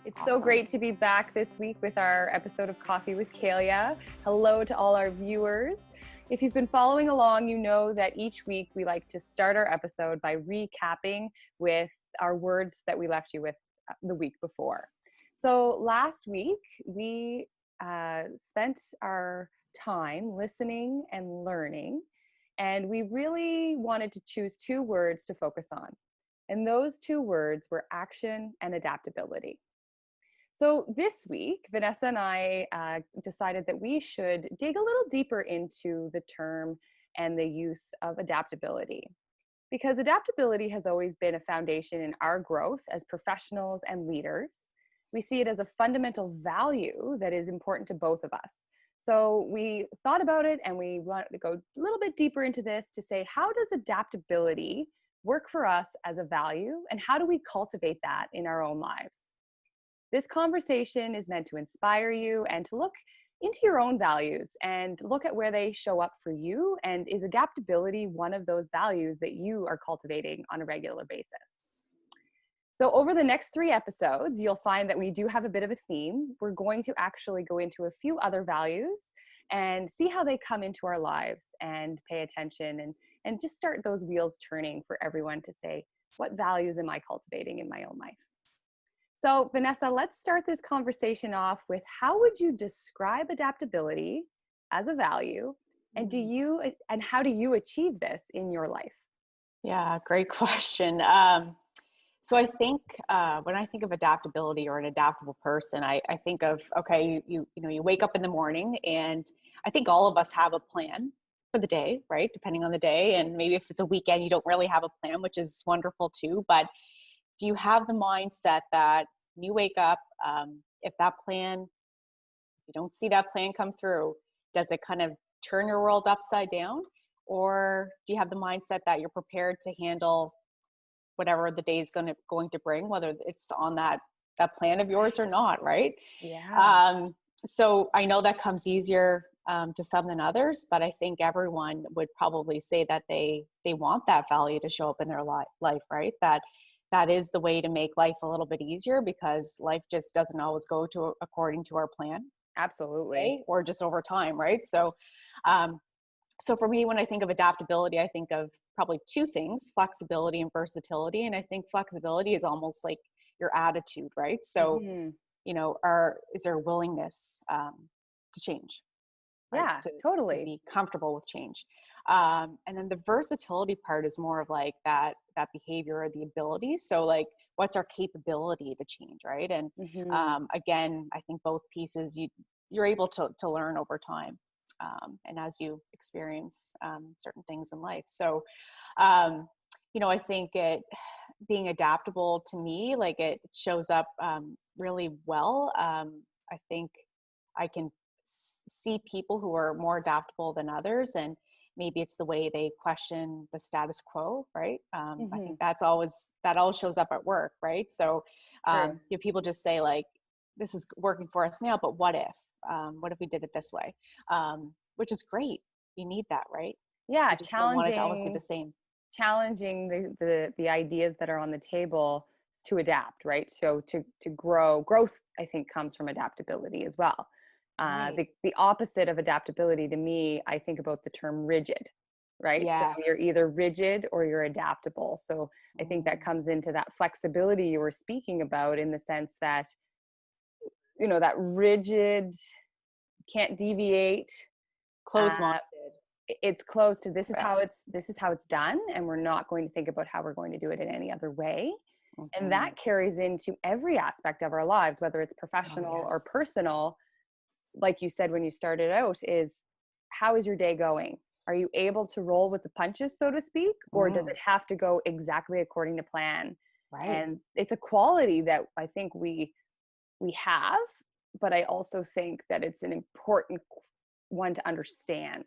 It's so great to be back this week with our episode of Coffee with Kalea. Hello to all our viewers. If you've been following along, you know that each week we like to start our episode by recapping with our words that we left you with the week before. So last week we spent our time listening and learning, and we really wanted to choose two words to focus on. And those two words were action and adaptability. So this week, Vanessa and I decided that we should dig a little deeper into the term and the use of adaptability, because adaptability has always been a foundation in our growth as professionals and leaders. We see it as a fundamental value that is important to both of us. So we thought about it, and we wanted to go a little bit deeper into this to say, how does adaptability work for us as a value, and how do we cultivate that in our own lives? This conversation is meant to inspire you and to look into your own values and look at where they show up for you. And is adaptability one of those values that you are cultivating on a regular basis? So over the next 3 episodes, you'll find that we do have a bit of a theme. We're going to actually go into a few other values and see how they come into our lives and pay attention and just start those wheels turning for everyone to say, what values am I cultivating in my own life? So Vanessa, let's start this conversation off with, how would you describe adaptability as a value? And how do you achieve this in your life? Yeah, great question. So I think when I think of adaptability or an adaptable person, I think of, okay, you wake up in the morning, and I think all of us have a plan for the day, right? Depending on the day. And maybe if it's a weekend, you don't really have a plan, which is wonderful too. But do you have the mindset that when you wake up, if you don't see that plan come through, does it kind of turn your world upside down? Or do you have the mindset that you're prepared to handle whatever the day is going to bring, whether it's on that plan of yours or not, right? Yeah. So I know that comes easier to some than others, but I think everyone would probably say that they want that value to show up in their life, right? That is the way to make life a little bit easier, because life just doesn't always go according to our plan. Absolutely. Okay? Or just over time, right? So for me, when I think of adaptability, I think of probably 2 things: flexibility and versatility. And I think flexibility is almost like your attitude, right? So, is there a willingness to change? Right? Yeah, To totally. be comfortable with change. And then the versatility part is more of like that behavior or the ability. So like, what's our capability to change, right? And again, I think both pieces you're able to learn over time, and as you experience certain things in life. So I think being adaptable, to me, like, it shows up really well. I think I can see people who are more adaptable than others, and maybe it's the way they question the status quo, right? I think that always shows up at work, right? So people just say, like, this is working for us now, but what if we did it this way? Which is great. You need that, right? Yeah, You just don't want it to always be the same. challenging the ideas that are on the table to adapt, right? So to growth, I think, comes from adaptability as well. Right. The opposite of adaptability, to me, I think about the term rigid, right? So you're Yes. either rigid or you're adaptable. So I think that comes into that flexibility you were speaking about, in the sense that, that rigid, can't deviate. Closed-minded. It's close to, this is Yeah. how it's done, and we're not going to think about how we're going to do it in any other way. And that carries into every aspect of our lives, whether it's professional or personal. Like you said when you started out, is, how is your day going? Are you able to roll with the punches, so to speak, or does it have to go exactly according to plan? Right. And it's a quality that I think we have, but I also think that it's an important one to understand.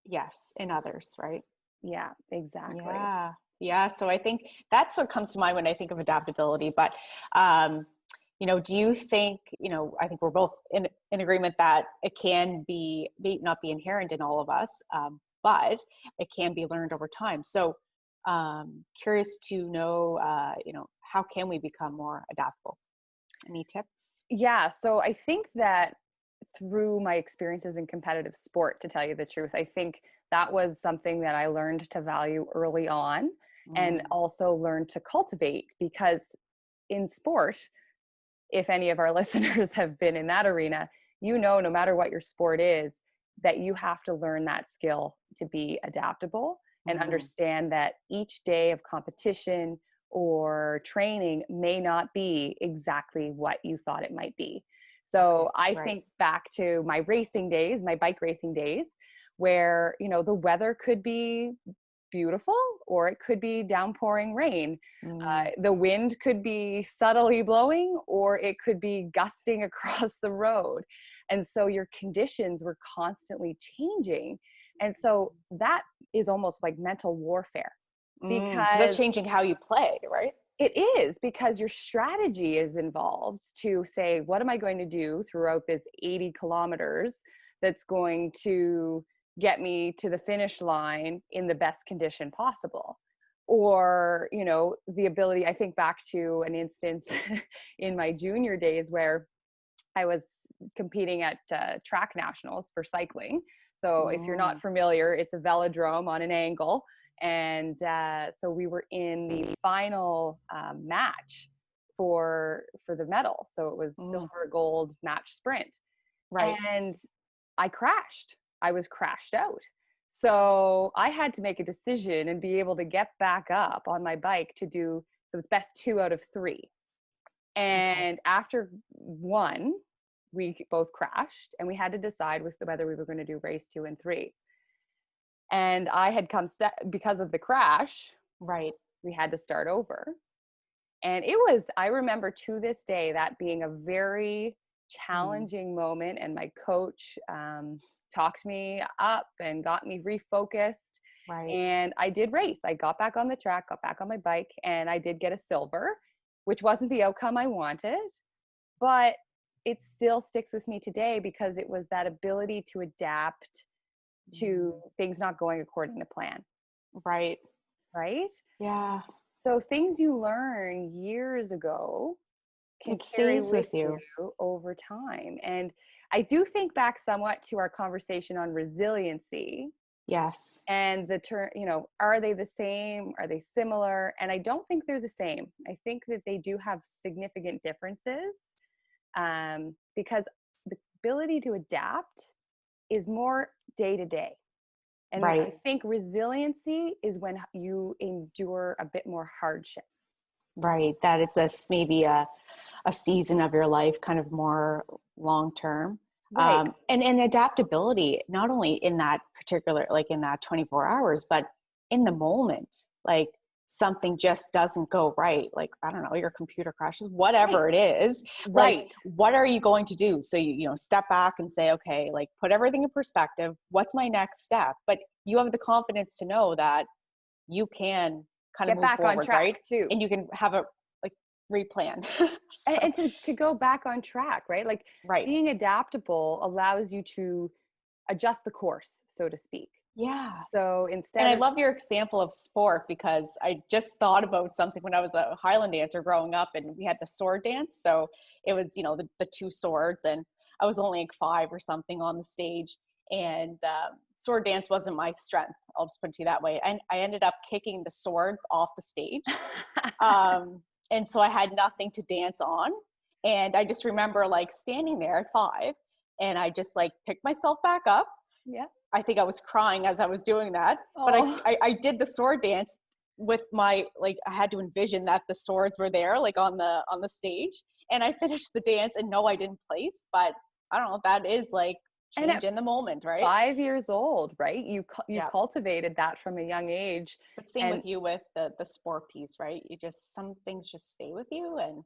Yes, in others, right? Yeah, exactly. Yeah. So I think that's what comes to mind when I think of adaptability. But, do you think, I think we're both in agreement that it can not be inherent in all of us, but it can be learned over time. So curious to know, how can we become more adaptable? Any tips? Yeah. So I think that through my experiences in competitive sport, to tell you the truth, I think that was something that I learned to value early on and Mm. also learned to cultivate, because in sport, if any of our listeners have been in that arena, no matter what your sport is, that you have to learn that skill to be adaptable and Mm. understand that each day of competition or training may not be exactly what you thought it might be. So Okay. I Right. think back to my racing days, my bike racing days, where, the weather could be beautiful or it could be downpouring rain. Mm. The wind could be subtly blowing or it could be gusting across the road. And so your conditions were constantly changing. And so that is almost like mental warfare, Because that's because changing how you play, right? it is, because your strategy is involved to say, what am I going to do throughout this 80 kilometers that's going to get me to the finish line in the best condition possible? Or, the ability, I think back to an instance in my junior days where I was competing at track nationals for cycling. So if you're not Mm. familiar, it's a velodrome on an angle. And so we were in the final match for the medal. So it was Mm. silver, gold match sprint. Right. And I crashed. I was crashed out. So I had to make a decision and be able to get back up on my bike to do, so it's best 2 out of 3. Okay. And after one, we both crashed and we had to decide whether we were going to do race 2 and 3. And I had come set because of the crash, Right. we had to start over. And I remember to this day, that being a very Mm. challenging moment. And my coach talked me up and got me refocused. Right. And I did race. I got back on the track, got back on my bike, and I did get a silver, which wasn't the outcome I wanted. But it still sticks with me today because it was that ability to adapt to Mm. things not going according to plan, Right. right? Yeah. So things you learn years ago can It carry stays with with you you. over time. And I do think back somewhat to our conversation on resiliency Yes. and the term, are they the same? Are they similar? And I don't think they're the same. I think that they do have significant differences, because the ability to adapt is more day to day. And Right. I think resiliency is when you endure a bit more hardship. Right. That it's maybe a season of your life, kind of more long term. Right. And adaptability, not only in that particular, like in that 24 hours, but in the moment, like something just doesn't go right. Like, I don't know, your computer crashes, Right. whatever it is, like, Right. what are you going to do? So step back and say, okay, like put everything in perspective. What's my next step? But you have the confidence to know that you can kind of Get move back on forward, right? track too. And you can have a like replan. And, So, and to go back on track, right? Like right. being adaptable allows you to adjust the course, so to speak. Yeah. So And instead I of, love your example of sport because I just thought about something when I was a Highland dancer growing up and we had the sword dance. So it was, the two swords, and I was only like 5 or something on the stage. And sword dance wasn't my strength. I'll just put it to you that way. And I ended up kicking the swords off the stage. And so I had nothing to dance on. And I just remember like standing there at 5 and I just like picked myself back up. yeah. I think I was crying as I was doing that, but Oh, I did the sword dance with my, like, I had to envision that the swords were there, like on the stage, and I finished the dance, and no, I didn't place, but I don't know, that is like and change in the moment, right? 5 years old, right? You Yeah. cultivated that from a young age. But same And with you with the sport piece, right? Some things just stay with you, and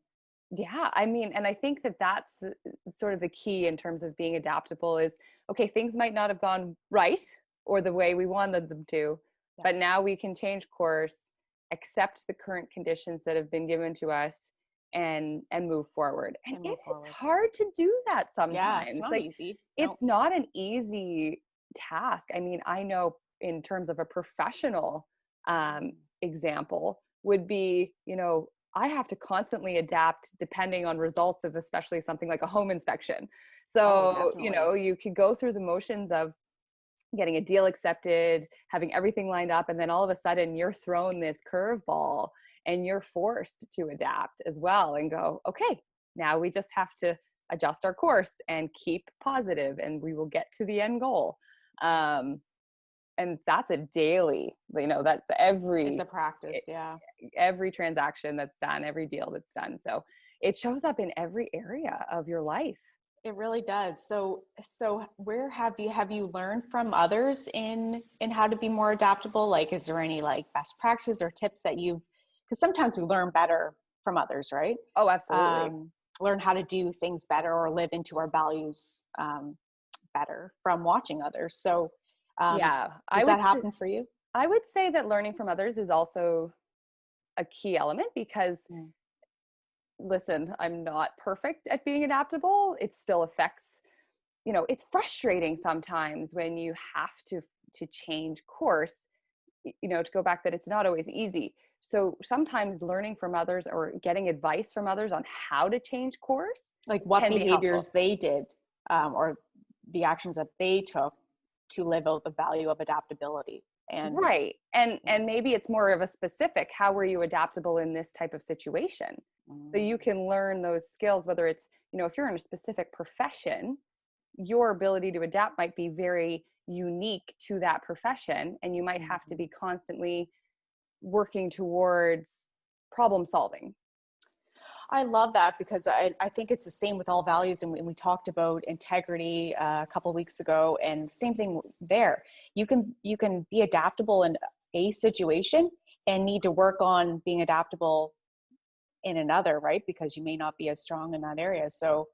yeah, I mean, and I think that that's sort of the key in terms of being adaptable is, okay, things might not have gone right or the way we wanted them to, yeah, but now we can change course, accept the current conditions that have been given to us, and move forward. And and it move is forward. hard to do that Yeah, it's sometimes. not Like, easy. No. it's not an easy task. I mean, I know in terms of a professional Mm. example would be, I have to constantly adapt depending on results of especially something like a home inspection. Oh, So, definitely. you could go through the motions of getting a deal accepted, having everything lined up, and then all of a sudden you're thrown this curveball and you're forced to adapt as well and go, okay, now we just have to adjust our course and keep positive and we will get to the end goal. And that's a daily, that's It's a practice. Yeah. every transaction that's done, every deal that's done. So it shows up in every area of your life. It really does. So where have you learned from others in how to be more adaptable? Like, is there any like best practices or tips that because sometimes we learn better from others, right? Oh, absolutely. Um, Learn how to do things better or live into our values better from watching others. So, um, Yeah, does that happen for you? I would say that learning from others is also a key element because Mm. listen, I'm not perfect at being adaptable. It still affects, it's frustrating sometimes when you have to change course, to go back that it's not always easy. So sometimes learning from others or getting advice from others on how to change course Like what can be helpful. behaviors they did, or the actions that they took to live out the value of adaptability. And Right. And yeah. maybe it's more of a specific, how were you adaptable in this type of situation? So Mm. you can learn those skills, whether it's, if you're in a specific profession, your ability to adapt might be very unique to that profession. And you might have to Mhm. be constantly working towards problem solving. I love that because I think it's the same with all values. And we talked about integrity a couple of weeks ago, and same thing there. You can be adaptable in a situation and need to work on being adaptable in another, right? Because you may not be as strong in that area. So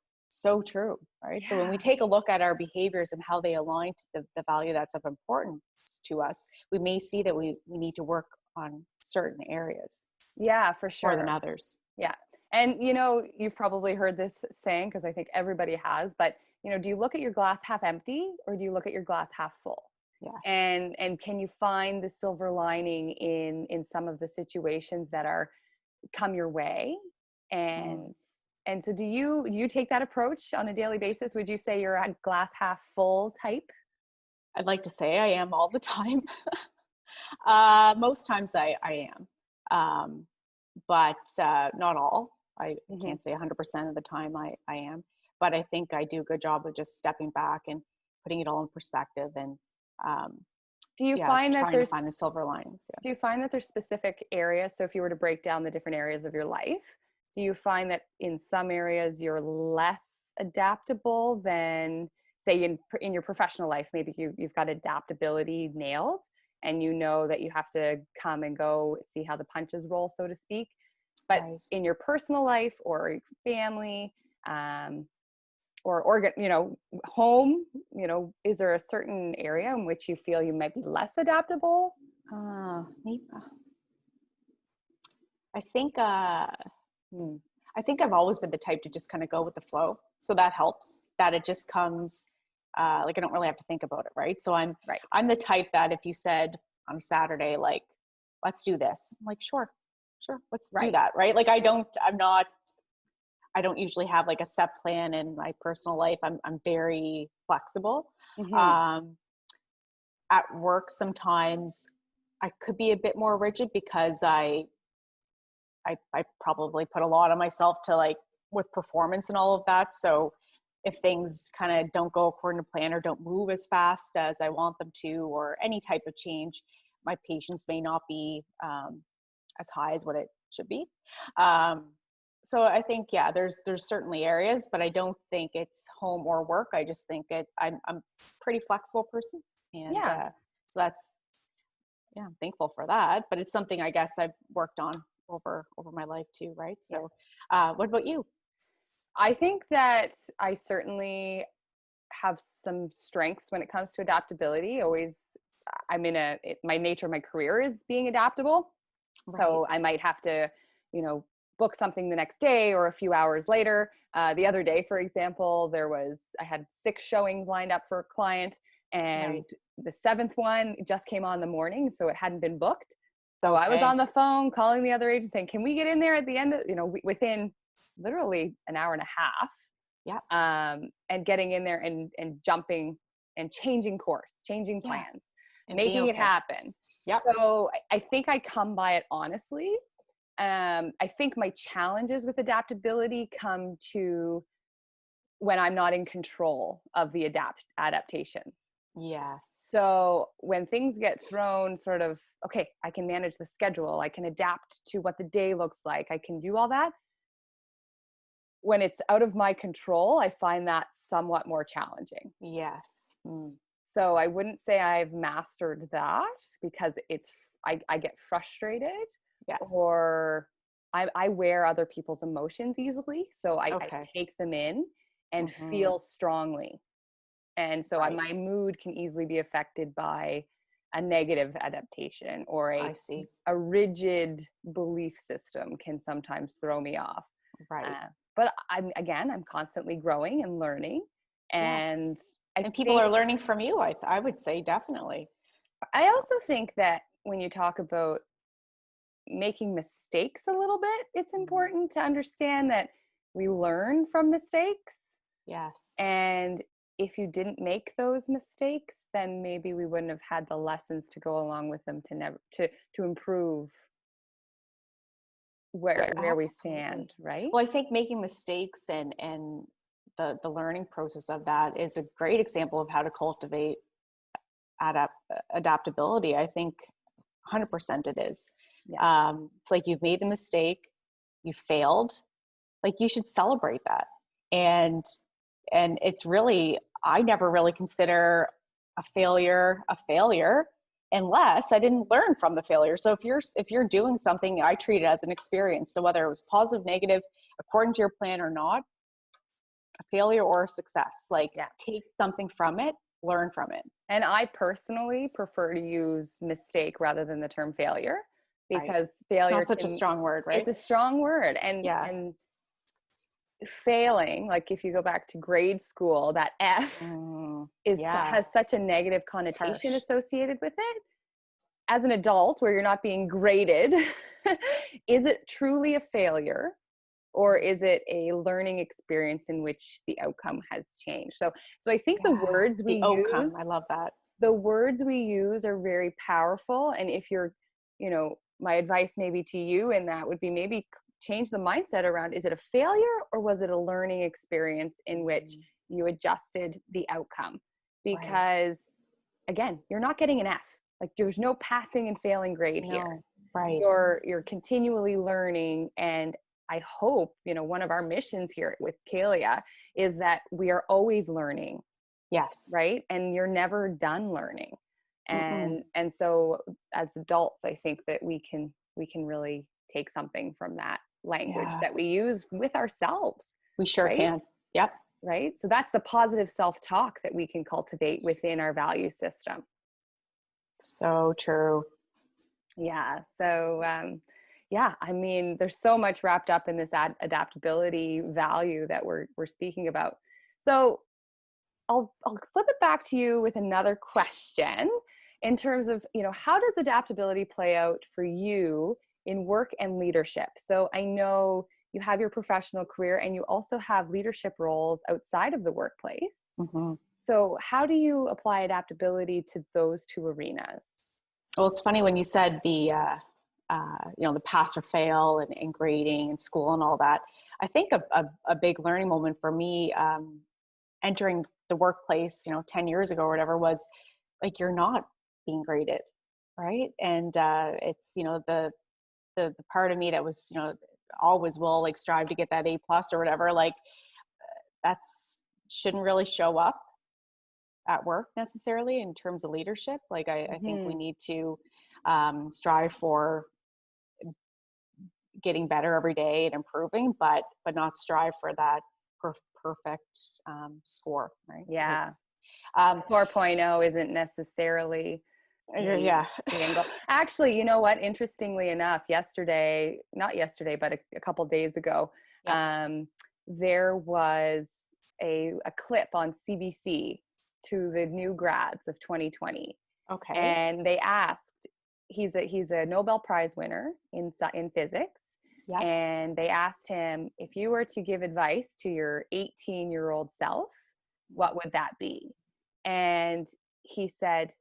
true, right? So when we Yeah. take a look at our behaviors and how they align to the value that's of importance to us, we may see that we need to work on certain areas Yeah, for more than sure. others. Yeah. And you've probably heard this saying because I think everybody has, but do you look at your glass half empty or do you look at your glass half full? Yes. And can you find the silver lining in some of the situations that are come your way? Mm. And so do you take that approach on a daily basis? Would you say you're a glass half full type? I'd like to say I am all the time. Most times I am, but not all. I Hmm. can't say 100% of the time I am, but I think I do a good job of just stepping back and putting it all in perspective and um, Do you yeah, find that trying to find the there's silver linings. Yeah. Do you find that there's specific areas? So if you were to break down the different areas of your life, do you find that in some areas you're less adaptable than, say, in your professional life? Maybe you've got adaptability nailed, and you know that you have to come and go, see how the punches roll, so to speak. But Right. in your personal life or family, um, or organ, home, is there a certain area in which you feel you might be less adaptable? Maybe, I think hmm, I think I've always been the type to just kind of go with the flow. So that helps. That it just comes like I don't really have to think about it, right? So Right. I'm the type that if you said on Saturday, like, let's do this, I'm like, sure, let's do Right. that, right? Like I don't usually have like a set plan in my personal life. I'm very flexible. Hmm. Um, at work sometimes I could be a bit more rigid because I probably put a lot on myself to like with performance and all of that. So if things kind of don't go according to plan or don't move as fast as I want them to, or any type of change, my patience may not be as high as what it should be. Um, so I think, yeah, there's certainly areas, but I don't think it's home or work. I just think I'm a pretty flexible person. And Yeah. so that's, yeah, I'm thankful for that, but it's something I guess I've worked on over my life too, right? Yeah. So what about you? I think that I certainly have some strengths when it comes to adaptability. Always, my nature, my career is being adaptable. Right. So I might have to, book something the next day or a few hours later. The other day, for example, I had 6 showings lined up for a client, and Right. the 7th one just came on the morning, so it hadn't been booked. So I was Okay. on the phone calling the other agent saying, can we get in there at the end of, within literally an hour and a half, Yeah. and getting in there and jumping and changing course, changing Yeah. plans, And being making it okay. happen. Yep. So I think I come by it honestly. I think my challenges with adaptability come to when I'm not in control of the adaptations. Yes. So when things get thrown sort of, okay, I can manage the schedule, I can adapt to what the day looks like, I can do all that. When it's out of my control, I find that somewhat more challenging. Yes. Mm. So I wouldn't say I've mastered that because I get frustrated, Yes. or I wear other people's emotions easily. So I Okay. take them in and Mm-hmm. feel strongly. And so Right. my mood can easily be affected by a negative adaptation, or I see. a rigid belief system can sometimes throw me off. Right. But I'm constantly growing and learning. Yes. And I And people think, are learning from you. I would say definitely. I So also think that when you talk about making mistakes a little bit, it's mhm. important to understand that we learn from mistakes. Yes. And if you didn't make those mistakes, then maybe we wouldn't have had the lessons to go along with them to improve where we Absolutely. stand, right? Well, I think making mistakes and the learning process of that is a great example of how to cultivate adapt adaptability. I think 100% it is. Yeah. It's like you've made the mistake, you failed, like you should celebrate that. And it's really, I never really consider a failure unless I didn't learn from the failure. So if you're doing something, I treat it as an experience. So whether it was positive, negative, according to your plan or not, a failure or a success, like Yeah. take something from it, learn from it. And I personally prefer to use mistake rather than the term failure, Right. because It's failure not such a can, strong word, right? it's a strong word. Yeah. And failing, like if you go back to grade school, that F Yeah. has such a negative It's connotation harsh. associated with it. As an adult, where you're not being graded, is it truly a failure, or is it a learning experience in which the outcome has changed? So I think the Yeah. words we The outcome. I use, love that. are very powerful. And if you're, my advice maybe to you in that would be maybe change the mindset around, is it a failure or was it a learning experience in which Mm, you adjusted the outcome? right. Because again, you're not getting an F. Like there's no passing and failing grade here. No. Right. You're continually learning. And I hope, one of our missions here with Kalea is that we are always learning, Yes. right? And you're never done learning. Mm-mm. And so as adults, I think that we can really take something from that language Yeah. that we use with ourselves, We sure right? can. Yep. Right? So that's the positive self-talk that we can cultivate within our value system. So true. Yeah. So yeah, I mean, there's so much wrapped up in this adaptability value that we're speaking about. So I'll flip it back to you with another question in terms of, how does adaptability play out for you in work and leadership? So I know you have your professional career and you also have leadership roles outside of the workplace. Mm-hmm. So how do you apply adaptability to those two arenas? Well, it's funny when you said the pass or fail and grading and school and all that. I think a big learning moment for me entering the workplace, 10 years ago or whatever, was like, you're not being graded, right? And it's, the part of me that was, always will like strive to get that A+ or whatever, like that's shouldn't really show up at work necessarily in terms of leadership. Like I think we Mm-hmm. need to strive for getting better every day and improving, but not strive for that perfect score, right? Yeah. Because um, 4.0 isn't necessarily the yeah, the end goal. Actually, you know what? Interestingly enough, not yesterday, but a couple days ago, yep, there was a clip on CBC to the new grads of 2020. okay, And they asked, he's a Nobel Prize winner in physics. Yep. And they asked him, if you were to give advice to your 18-year-old self, what would that be? And he said,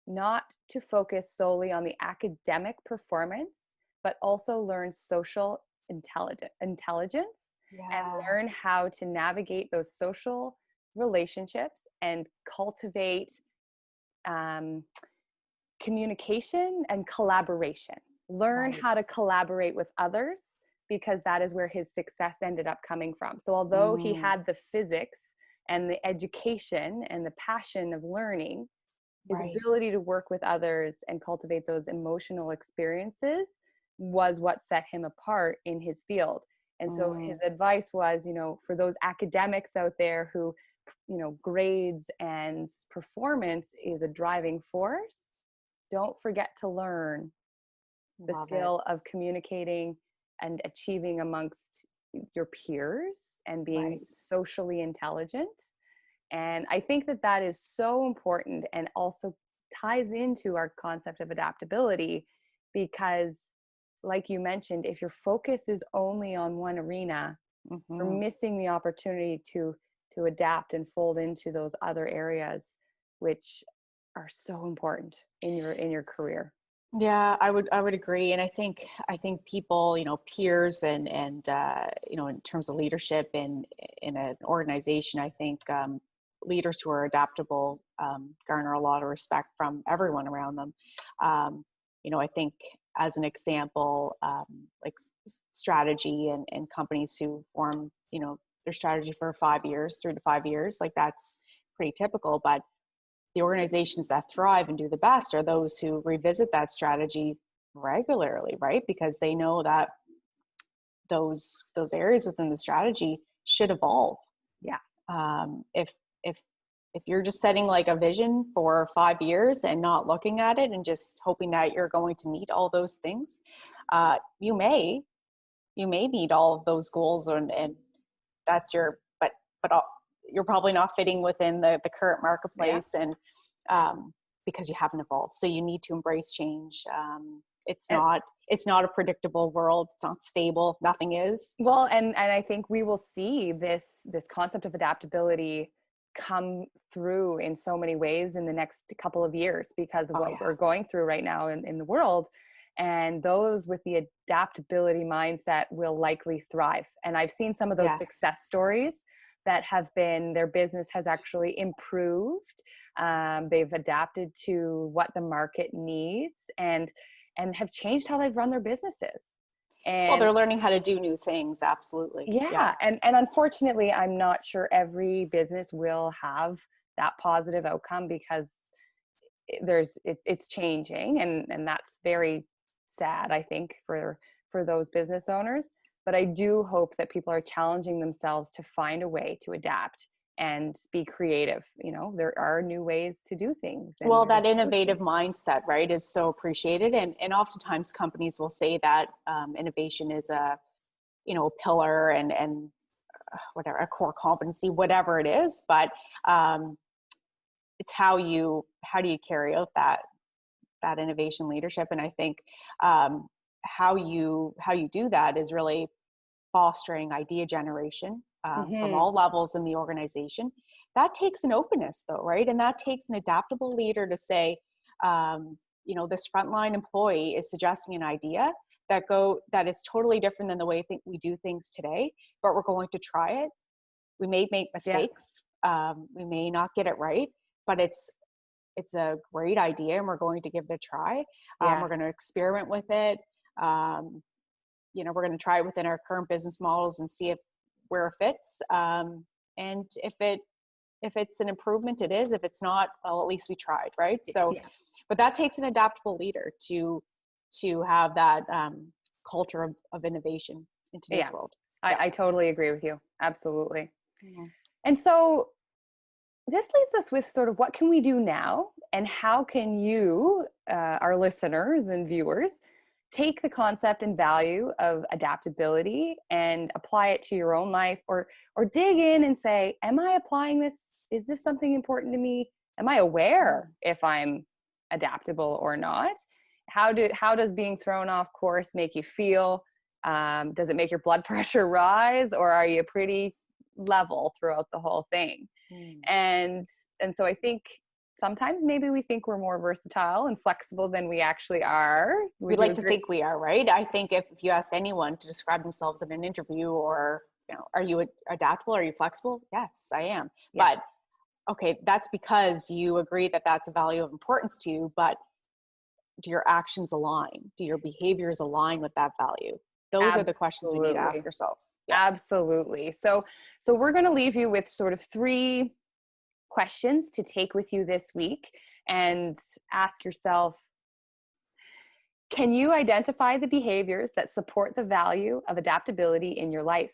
not to focus solely on the academic performance, but also learn social intelligence and learn Yes. how to navigate those social relationships and cultivate communication and collaboration. Learn Right. how to collaborate with others, because that is where his success ended up coming from. So although he Mm, had the physics and the education and the passion of learning, his right. ability to work with others and cultivate those emotional experiences was what set him apart in his field. And so his Mm, advice was, for those academics out there who, grades and performance is a driving force, don't forget to learn the love it. skill of communicating and achieving amongst your peers and being Right. socially intelligent. And I think that that is so important, and also ties into our concept of adaptability, because like you mentioned, if your focus is only on one arena, you're Mm-hmm. missing the opportunity to adapt and fold into those other areas, which are so important in your career. Yeah, I would agree, and I think people, peers and in terms of leadership in an organization, I think leaders who are adaptable garner a lot of respect from everyone around them. Um, I think as an example, like strategy and companies who form, their strategy for 5 years, 3 to 5 years, like that's pretty typical, but the organizations that thrive and do the best are those who revisit that strategy regularly, right? Because they know that those areas within the strategy should evolve. Yeah. If you're just setting like a vision for 5 years and not looking at it and just hoping that you're going to meet all those things, you may meet all of those goals, and that's but you're probably not fitting within the current Yeah. marketplace, and because you haven't evolved. So you need to embrace change. It's And not a predictable world. It's not stable. Nothing is. well, and I think we will see this concept of adaptability come through in so many ways in the next couple of years, because of Oh what yeah. we're going through right now in the world. And those with the adaptability mindset will likely thrive. And I've seen some of those Yes. success stories that have been, their business has actually improved. They've adapted to what the market needs, and have changed how they've run their businesses. Well, And they're learning how to do new things. Absolutely. Yeah. yeah, and unfortunately, I'm not sure every business will have that positive outcome, because it's changing, and that's very sad, I think, for those business owners. But I do hope that people are challenging themselves to find a way to adapt and be creative. There are new ways to do things, and Well, that there's so innovative change. mindset, right, is so appreciated, and oftentimes companies will say that innovation is a pillar and whatever, a core competency, whatever it is, but um, it's how do you carry out that innovation leadership. And I think um, how you do that is really fostering idea generation from Hmm. all levels in the organization. That takes an openness, though, right? And that takes an adaptable leader to say, this frontline employee is suggesting an idea that is totally different than the way we do things today, but we're going to try it. We may make Yeah. mistakes. We may not get it right, but it's a great idea, and we're going to give it a try. Yeah. We're going to experiment with it. Um, we're going to try it within our current business models and see if where it fits. And if it's an improvement, it is. If it's not, well, at least we tried, right? So, Yeah. but that takes an adaptable leader to have that culture of innovation in today's Yeah. world. I, Yeah. I totally agree with you. Absolutely. Mhm. And so this leaves us with sort of, what can we do now, and how can you, our listeners and viewers, take the concept and value of adaptability and apply it to your own life, or dig in and say, am I applying this? Is this something important to me? Am I aware if I'm adaptable or not? how does being thrown off course make you feel? Does it make your blood pressure rise, or are you pretty level throughout the whole thing? And so I think sometimes maybe we think we're more versatile and flexible than we actually are. We'd like to think we are, right? I think if you asked anyone to describe themselves in an interview, or, are you adaptable? Are you flexible? Yes, I am. Yeah. But okay, that's because you agree that that's a value of importance to you, but do your actions align? Do your behaviors align with that value? Those are the questions we need to ask ourselves. Yeah. Absolutely. So we're going to leave you with sort of 3 questions to take with you this week and ask yourself, can you identify the behaviors that support the value of adaptability in your life?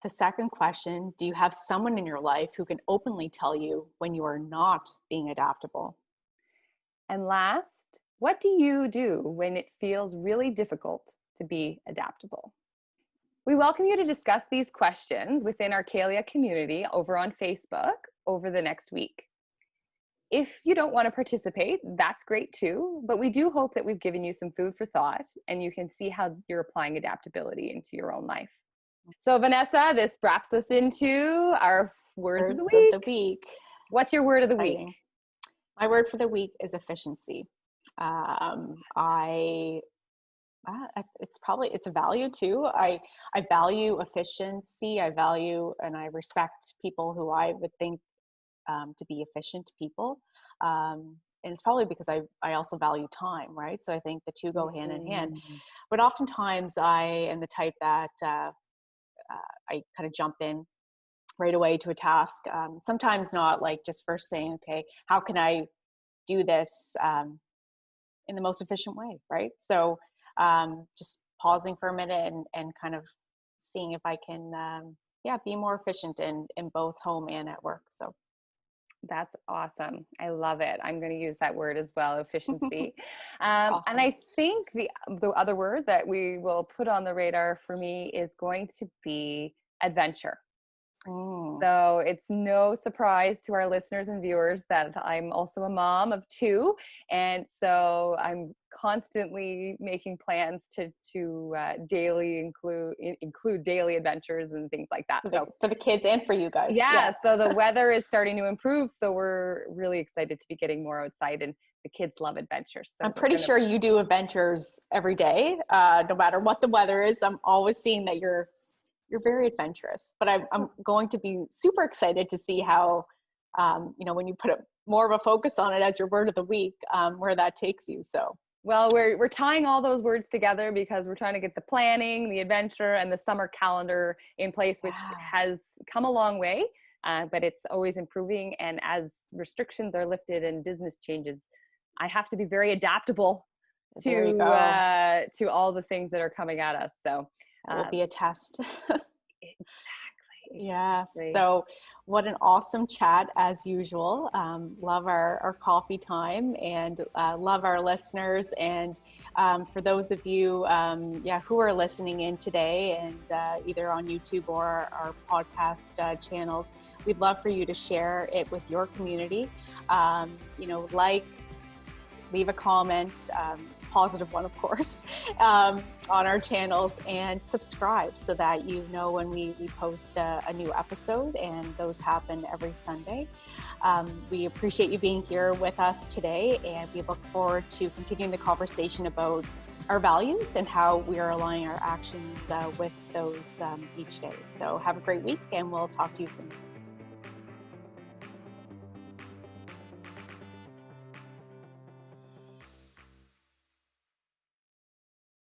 The second question, do you have someone in your life who can openly tell you when you are not being adaptable? And last, what do you do when it feels really difficult to be adaptable? We welcome you to discuss these questions within our Kalea community over on Facebook over the next week. If you don't want to participate, that's great too, but we do hope that we've given you some food for thought and you can see how you're applying adaptability into your own life. So Vanessa, this wraps us into our words of the week. What's your word of the week? My word for the week is efficiency. It's a value too. I value efficiency. I value and I respect people who I would think to be efficient people. And it's probably because I also value time, right? So I think the two go hand in hand. But oftentimes I am the type that I kind of jump in right away to a task. Sometimes not like just first saying, okay, how can I do this in the most efficient way, right? So just pausing for a minute and kind of seeing if I can, be more efficient in both home and at work. So that's awesome. I love it. I'm going to use that word as well, efficiency. Awesome. And I think the other word that we will put on the radar for me is going to be adventure. So it's no surprise to our listeners and viewers that I'm also a mom of 2. And so I'm constantly making plans to daily include daily adventures and things like that. So for the kids and for you guys. Yeah. So the weather is starting to improve. So we're really excited to be getting more outside, and the kids love adventures. So I'm pretty sure you do adventures every day, no matter what the weather is. I'm always seeing that you're very adventurous, but I'm going to be super excited to see how, when you put more of a focus on it as your word of the week, where that takes you. So, well, we're tying all those words together because we're trying to get the planning, the adventure, and the summer calendar in place, which has come a long way, but it's always improving. And as restrictions are lifted and business changes, I have to be very adaptable to all the things that are coming at us. So. That will be a test. Exactly. Yeah. So what an awesome chat as usual. Love our coffee time and love our listeners. And for those of you who are listening in today and either on YouTube or our podcast channels, we'd love for you to share it with your community. Leave a comment, positive one, of course, on our channels, and subscribe so that you know when we post a new episode, and those happen every Sunday. We appreciate you being here with us today, and we look forward to continuing the conversation about our values and how we are aligning our actions with those each day. So have a great week, and we'll talk to you soon.